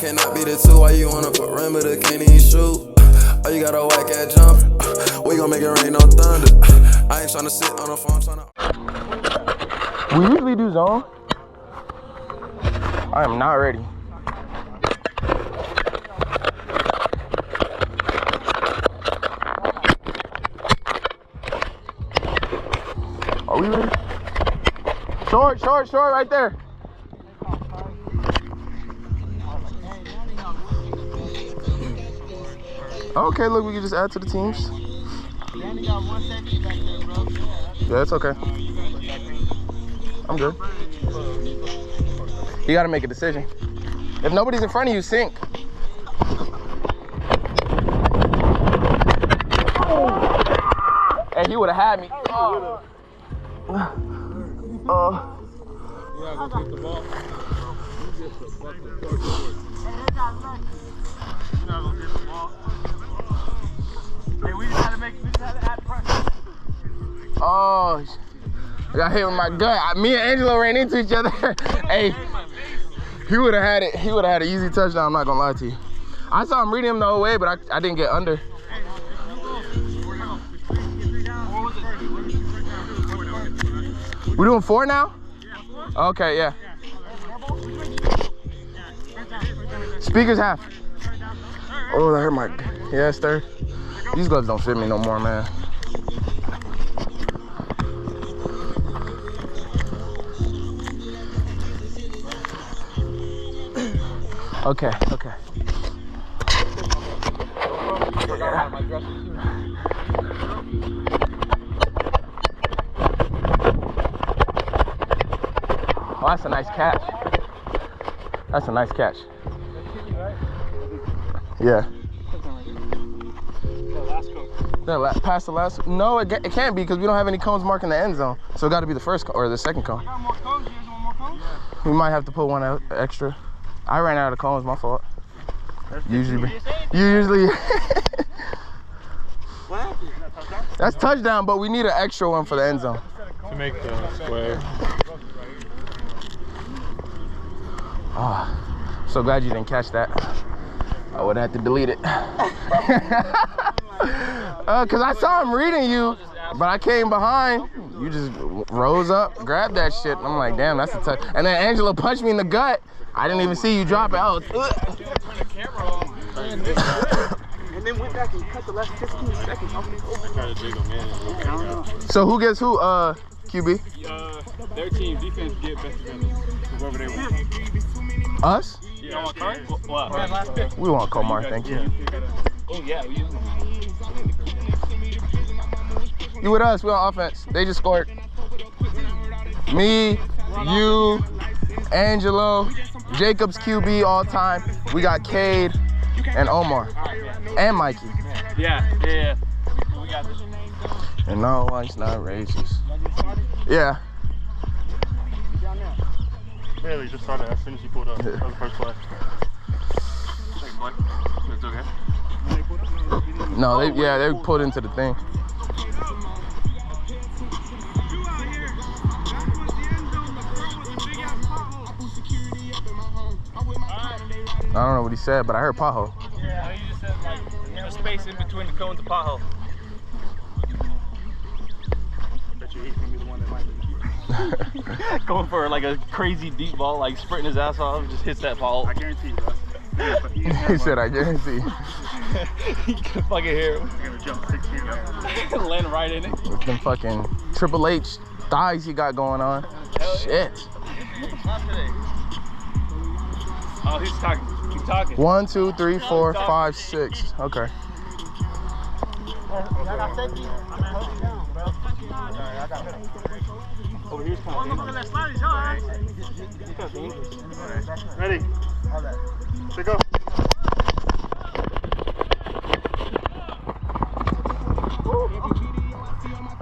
cannot be the two. Why you on a perimeter, can't even shoot? Oh, you got a whack at jump. We gon' make it rain, no thunder. I ain't tryna sit on the phone, tryna. We usually do zone. I am not ready. Are we ready? Short, right there. Okay, look, we can just add to the teams. You only got one safety back there, bro. Yeah, it's okay. I'm good. You gotta make a decision. If nobody's in front of you, sink. Hey, he would've had me. You gotta go take the ball. You get the fucking court. You're not gonna get the ball. Hey, we just had to add pressure. Oh, I got hit with my gut. Me and Angelo ran into each other. Hey, he would have had it. He would have had an easy touchdown. I'm not gonna lie to you. I saw him reading him the whole way, but I didn't get under. We doing 4 now? Okay, yeah. Speakers half. Oh, that hurt my. Yeah, it's third. These gloves don't fit me no more, man. Okay. Oh, that's a nice catch. That's a nice catch. Yeah. Past the last. No, it can't be because we don't have any cones marking the end zone. So it got to be the first or the second cone. I got more cones. You guys want more cones? We might have to put one out extra. I ran out of cones. My fault. Usually. What happened? That's touchdown, but we need an extra one for the end zone. To make the square. Oh, so glad you didn't catch that. I would have to delete it. Cause I saw him reading you, but I came behind. You just rose up, grabbed that shit. I'm like, damn, that's a touch. And then Angela punched me in the gut. I didn't even see you drop it out. And then went back and cut the last 15 seconds off the So who gets who? QB? Their team defense get best defenders. Whoever they want. Us? Yeah. What? We want Komar, thank you. Oh yeah, we use them. You with us? We on offense. They just scored. Me, you, Angelo, Jacob's QB all time. We got Cade and Omar and Mikey. Yeah. We got this. And no, it's not racist. Yeah. Barely just started as soon as he pulled up. That was the first play. Thanks, bud. It's okay. No, they pulled into the thing. I don't know what he said, but I heard pothole. Yeah, he just said like there's space in between the cones and pothole. I bet you he's gonna be the one that might be going for like a crazy deep ball, like sprinting his ass off, just hits that ball. I guarantee you, bro. He said, I guarantee. You can fucking hear him. You're gonna jump 6 feet down. Land right in it. With them fucking Triple H thighs he got going on. Shit. Oh, he's talking. Keep talking. 1, 2, 3, 4, 5, 6. Okay. Over here's kind of dangerous. Ready? Pick up.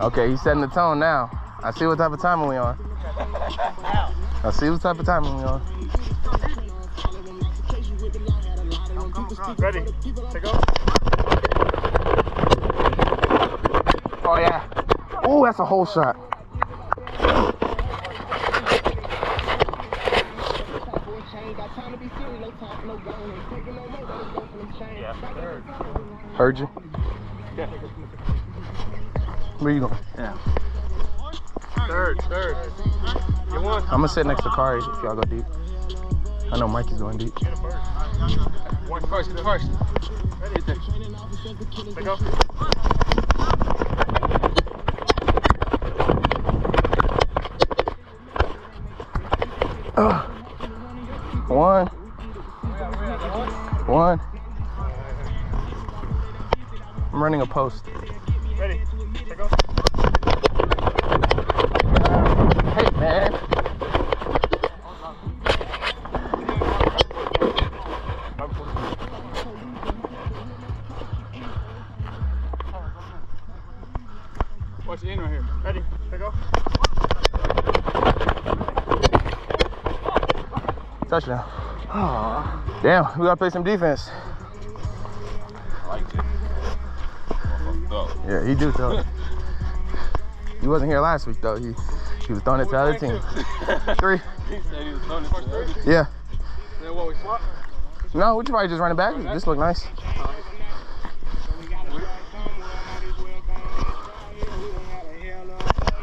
Okay, he's setting the tone now. I see what type of timing we on. I see what type of timing we on. Ready? Pick up. Oh yeah. Oh, that's a whole shot. Heard you. Where you going? Yeah. Third. You won. I'm gonna sit next to Kari if y'all go deep. I know Mikey's going deep. One first. Ready? Let go. One. I'm running a post. Ready? Let go. Hey, man. Watch the end right here. Ready? Let go. Touchdown. Damn, we gotta play some defense. Yeah, he do though. He wasn't here last week though. He was throwing it to the other team. 3. He said he was throwing it first. Yeah. Then what, we swap? No, we should probably just run it back. This look nice.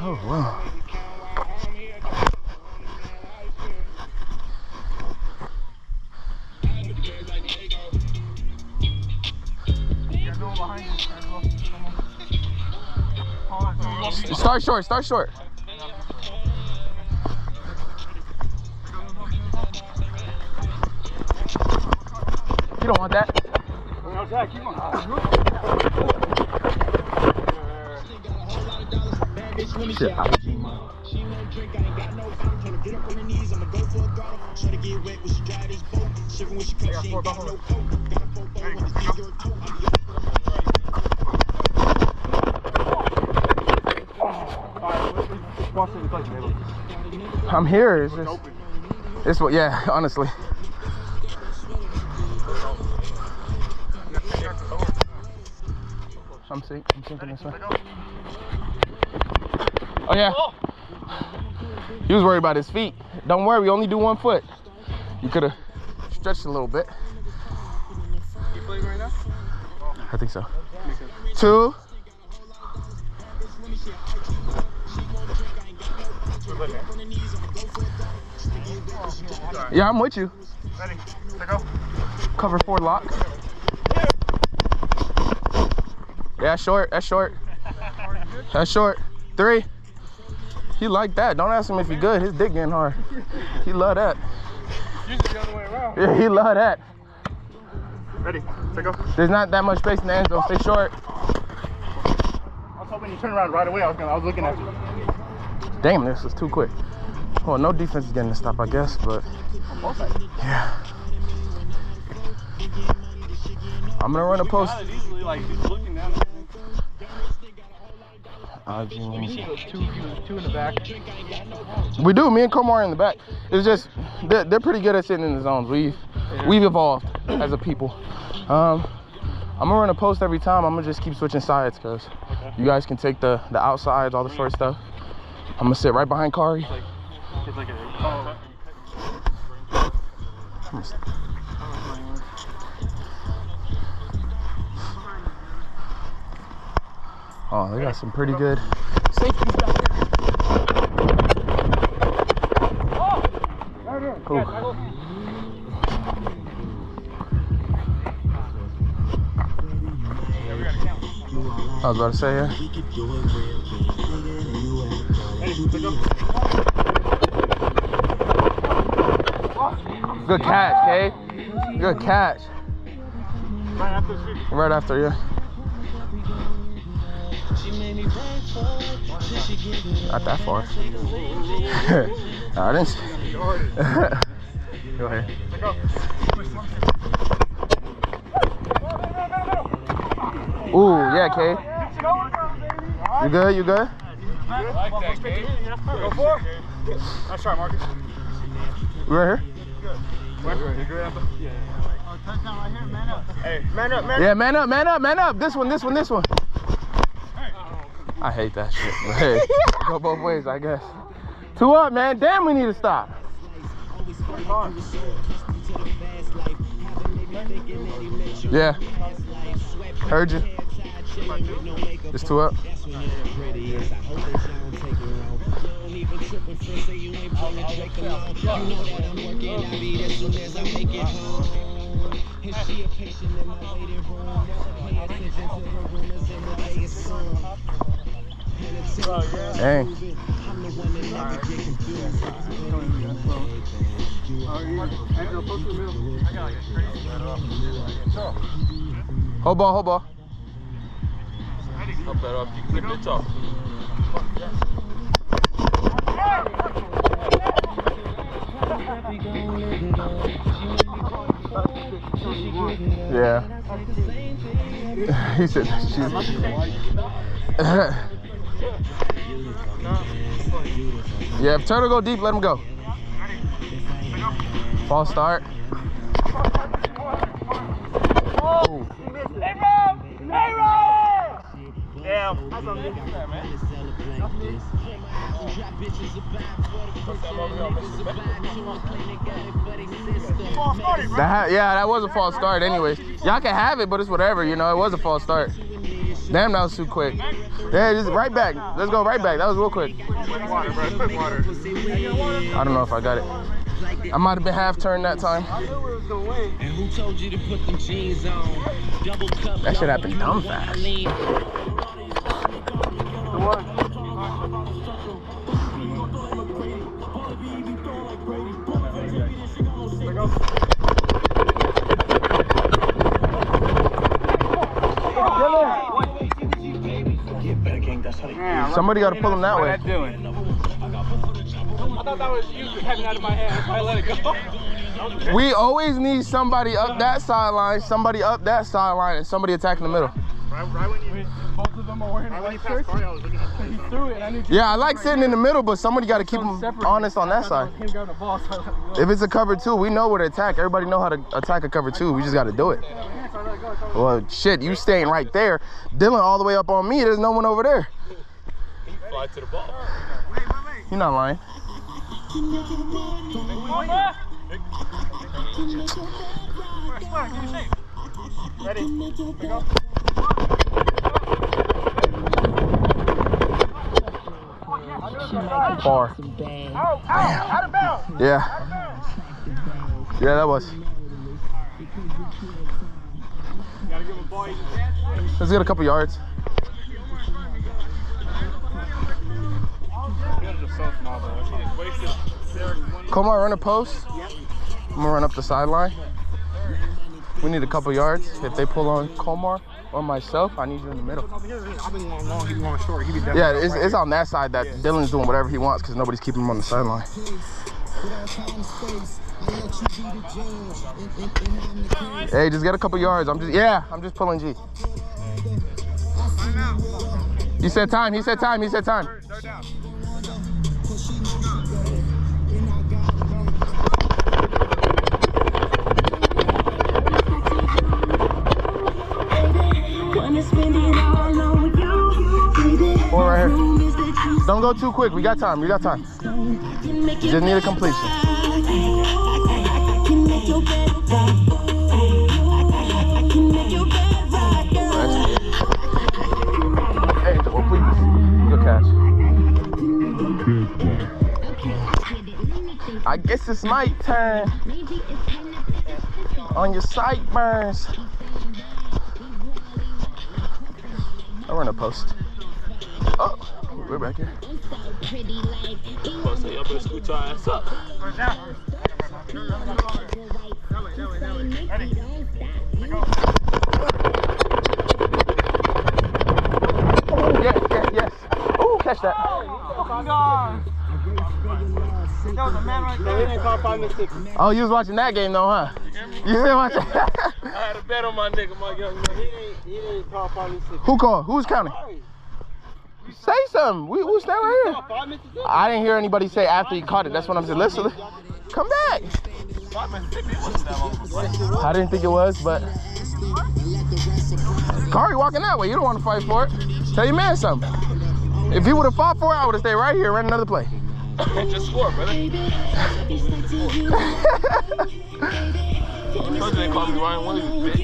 Oh wow. Start short. You don't want that. Shit. I'm here. It's what? Yeah, honestly. I'm sinking this way. Oh yeah. He was worried about his feet. Don't worry, we only do 1 foot. You could have stretched a little bit. You playing right now? I think so. 2. Yeah, I'm with you. Ready? Let go. Cover 4 lock. Yeah, that's short. 3. He like that. Don't ask him if he good. His dick getting hard. He love that. Usually the other way around. Yeah, he love that. Ready? Let go. There's not that much space in the end zone. Stay short. I was hoping you turn around right away. I was looking at you. Damn, this is too quick. Well, no defense is getting the stop, I guess, but yeah. I'm gonna run a post. Easily, like, he's looking down. Two in the back. We do. Me and Komar in the back. It's just they're pretty good at sitting in the zones. We've evolved as a people. I'm gonna run a post every time. I'm gonna just keep switching sides because you guys can take the outsides, all the short stuff. I'm gonna sit right behind Kari. Oh, they got some pretty good safeties back there. Cool. I was about to say, yeah. Good catch, Kay. Good catch. Right after, yeah. Not that far. No, I didn't. Go ahead. Ooh, yeah, Kay. You good? You good? I like that, Kay. Go for it. Nice try, Marcus. You right here? Touchdown right here, man up. Hey, man up. Yeah, man up. This one. I hate that shit. But hey, go both ways, I guess. 2 up, man. Damn, we need to stop. Yeah. Heard you. It's 2 up. Dang. Hold ball, hold ball. I'm better off kicking the bitch off. Yeah. He said she's. Yeah, if turtle go deep, let him go. False start. Oh. Damn. Yeah, that was a false start anyways. Y'all can have it, but it's whatever, you know, it was a false start. Damn, that was too quick. Yeah, just right back. Let's go right back. That was real quick. Water, bro. Quick water. I don't know if I got it. I might have been half turned that time. And who told you to put them jeans on? Double cup. That shit happened dumb fast. Somebody got to pull him that way. I thought that was you having that in my hand. I let it go. We always need somebody up that sideline, somebody up that sideline, and somebody attacking the middle. Right when you both of them are wearing white shirts. He threw it, and I need Yeah, I like sitting in the middle, but somebody got to keep them honest on that side. If it's a cover 2, we know where to attack. Everybody know how to attack a cover 2. We just got to do it. Well, shit, you staying right there. Dylan all the way up on me. There's no one over there. fly to the ball. You're not lying. Ready? Go. Far. Out of bounds. Yeah. Yeah, that was. Gotta give a boy his chance. Let's get a couple yards. Komar, run a post. I'm gonna run up the sideline. We need a couple yards. If they pull on Komar or myself, I need you in the middle. I've been going long, he's going short. Yeah, it's on that side that Dylan's doing whatever he wants because nobody's keeping him on the sideline. Hey, just get a couple yards. I'm just pulling G. He said time, he said time, he said time. Four right here. Don't go too quick. We got time. We got time. You just need a completion. Hey, please. Good catch. I guess it's my turn. On your sideburns. I run a post. Oh, we're back here. Post, y'all better scoot your ass up. Ready? Go. Oh, yes, yes, yes. Oh, catch that. Oh my God. That was a man right there. He didn't call 5 minutes. Oh, you was watching that game though, huh? You didn't watch it? I had a bet on my nigga, my young man. He didn't call 5 minutes. Who called? Who's counting? Say something. We stand right here. I didn't hear anybody say after he caught it. That's what I'm saying. Listen, come back. I didn't think it was, but Kari walking that way. You don't want to fight for it. Tell your man something. If he would have fought for it, I would have stayed right here, ran another play. Just score, brother. Told you they call me Ryan Williams, bitch.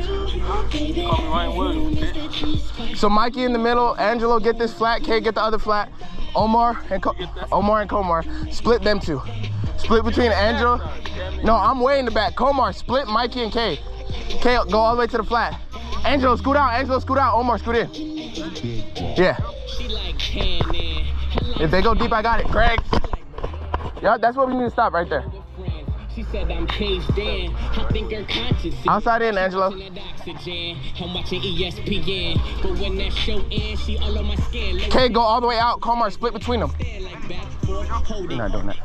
They call me Ryan Williams, bitch. So Mikey in the middle, Angelo get this flat, K get the other flat. Omar and Komar, split them two. Split between Angelo. No, I'm way in the back. Komar, split Mikey and K. K, go all the way to the flat. Angelo, scoot out. Angelo, scoot out. Omar, scoot in. Yeah. If they go deep, I got it. Greg. Yeah, that's what we need to stop right there. She said I'm caged in. I think her conscious. Outside in, Angelo. I'm watching ESPN, but when that show ends, she all on my skin. Okay, go all the way out. Komar, split between them. You're not doing that.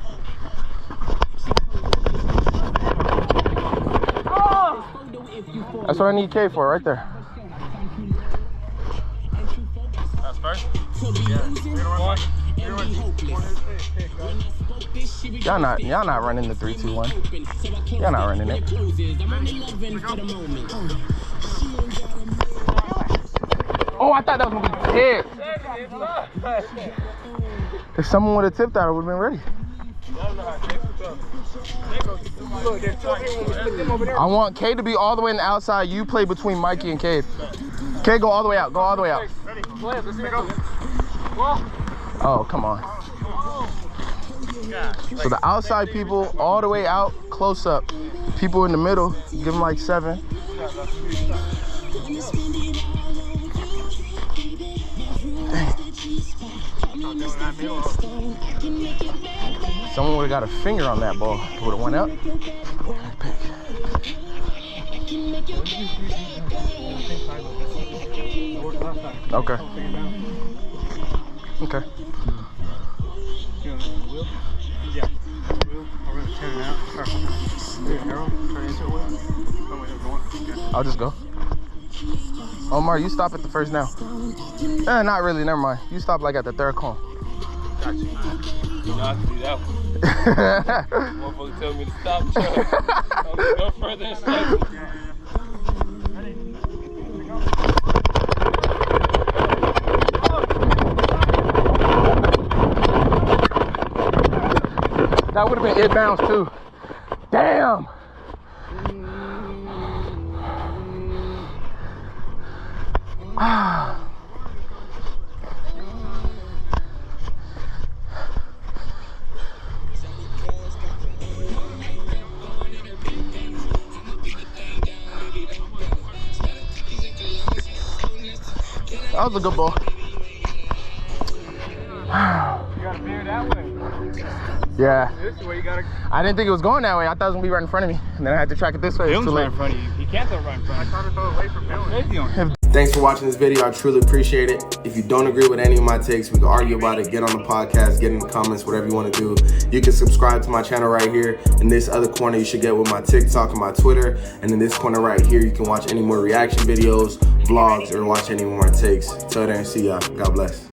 That's what I need K for, right there. That's first? Y'all not running the 3-2-1. Y'all not running it. Oh, I thought that was gonna be tipped. If someone would have tipped that, I would have been ready. I want K to be all the way on the outside. You play between Mikey and K. K, go all the way out. Go all the way out. Oh, come on. So the outside people all the way out, close up. The people in the middle, give them like 7. Dang. Someone would have got a finger on that ball. Would have went up. Okay. Okay. I'll just go. Omar, you stop at the first now. Not really, never mind. You stop like at the 3rd cone. Got you. You know I can do that one. Motherfucker tell me to stop. I'm gonna go further and stop. That would have been it bounce too. Damn. That was a good ball. You gotta veer that way. Yeah. This way you gotta. I didn't think it was going that way. I thought it was gonna be right in front of me. And then I had to track it this way. It was too late. Right in front of you. You can't throw right in front of you. I tried to throw away from him. Thanks for watching this video. I truly appreciate it. If you don't agree with any of my takes, we can argue about it. Get on the podcast, get in the comments, whatever you want to do. You can subscribe to my channel right here. In this other corner, you should get with my TikTok and my Twitter. And in this corner right here, you can watch any more reaction videos, vlogs, or watch any more takes. Till then, see y'all. God bless.